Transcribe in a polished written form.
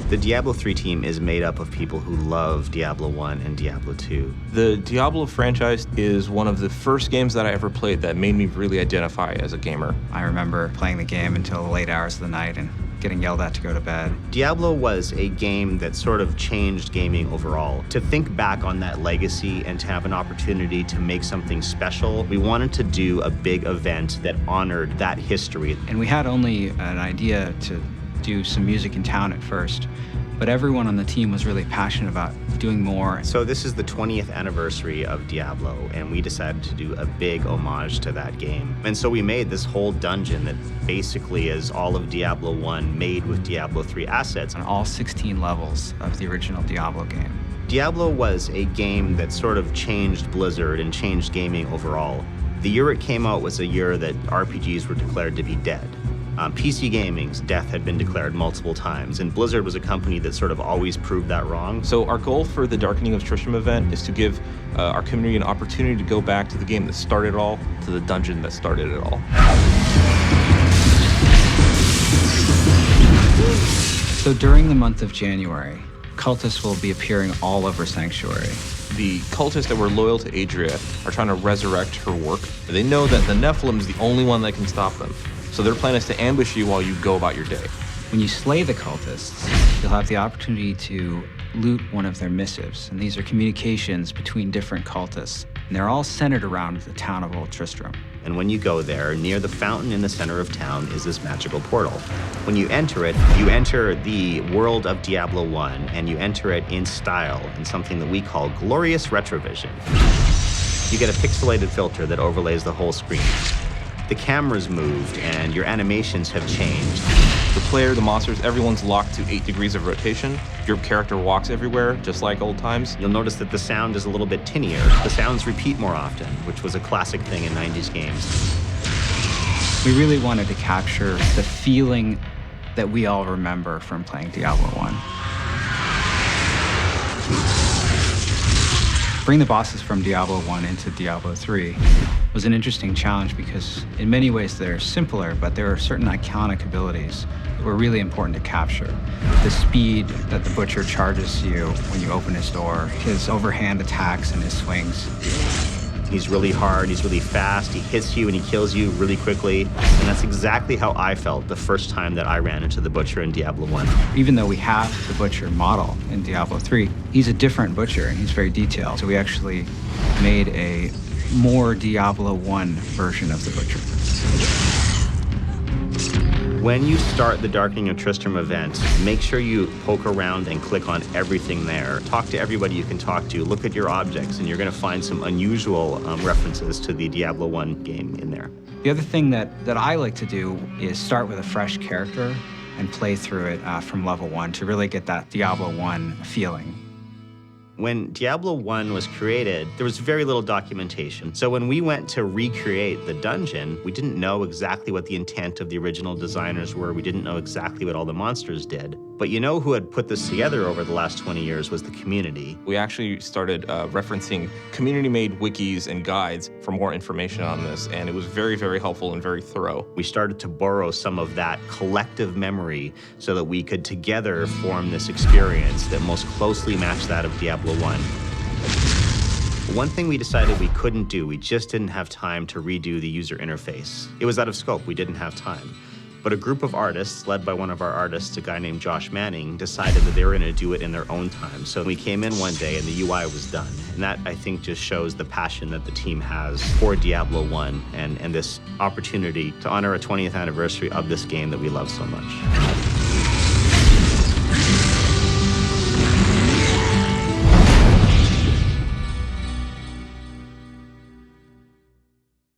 The Diablo 3 team is made up of people who love Diablo 1 and Diablo 2. The Diablo franchise is one of the first games that I ever played that made me really identify as a gamer. I remember playing the game until the late hours of the night and getting yelled at to go to bed. Diablo was a game that sort of changed gaming overall. To think back on that legacy and to have an opportunity to make something special, we wanted to do a big event that honored that history. And we had only an idea to do some music in town at first, but everyone on the team was really passionate about doing more. So this is the 20th anniversary of Diablo, and we decided to do a big homage to that game. And so we made this whole dungeon that basically is all of Diablo 1 made with Diablo 3 assets. On all 16 levels of the original Diablo game. Diablo was a game that sort of changed Blizzard and changed gaming overall. The year it came out was a year that RPGs were declared to be dead. PC gaming's death had been declared multiple times, and Blizzard was a company that sort of always proved that wrong. So our goal for the Darkening of Tristram event is to give our community an opportunity to go back to the game that started it all, to the dungeon that started it all. So during the month of January, cultists will be appearing all over Sanctuary. The cultists that were loyal to Adria are trying to resurrect her work. They know that the Nephilim is the only one that can stop them. So their plan is to ambush you while you go about your day. When you slay the cultists, you'll have the opportunity to loot one of their missives. And these are communications between different cultists. And they're all centered around the town of Old Tristram. And when you go there, near the fountain in the center of town is this magical portal. When you enter it, you enter the world of Diablo 1, and you enter it in style, in something that we call glorious retrovision. You get a pixelated filter that overlays the whole screen. The camera's moved, and your animations have changed. The player, the monsters, everyone's locked to 8 degrees of rotation. Your character walks everywhere, just like old times. You'll notice that the sound is a little bit tinnier. The sounds repeat more often, which was a classic thing in 90s games. We really wanted to capture the feeling that we all remember from playing Diablo 1. Bring the bosses from Diablo 1 into Diablo 3 was an interesting challenge because in many ways they're simpler, but there are certain iconic abilities that were really important to capture. The speed that the Butcher charges you when you open his door, his overhand attacks and his swings. He's really hard, he's really fast, he hits you and he kills you really quickly. And that's exactly how I felt the first time that I ran into the Butcher in Diablo 1. Even though we have the Butcher model in Diablo 3, he's a different Butcher and he's very detailed. So we actually made a more Diablo 1 version of the Butcher. When you start the Darkening of Tristram event, make sure you poke around and click on everything there. Talk to everybody you can talk to, look at your objects, and you're going to find some unusual references to the Diablo 1 game in there. The other thing that I like to do is start with a fresh character and play through it from level 1 to really get that Diablo 1 feeling. When Diablo 1 was created, there was very little documentation. So when we went to recreate the dungeon, we didn't know exactly what the intent of the original designers were. We didn't know exactly what all the monsters did. But you know who had put this together over the last 20 years was the community. We actually started referencing community-made wikis and guides for more information on this, and it was very, very helpful and very thorough. We started to borrow some of that collective memory so that we could together form this experience that most closely matched that of Diablo 1. One thing we decided we couldn't do, we just didn't have time to redo the user interface. It was out of scope, we didn't have time. But a group of artists, led by one of our artists, a guy named Josh Manning, decided that they were going to do it in their own time. So we came in one day and the UI was done. And that, I think, just shows the passion that the team has for Diablo 1 and this opportunity to honor a 20th anniversary of this game that we love so much.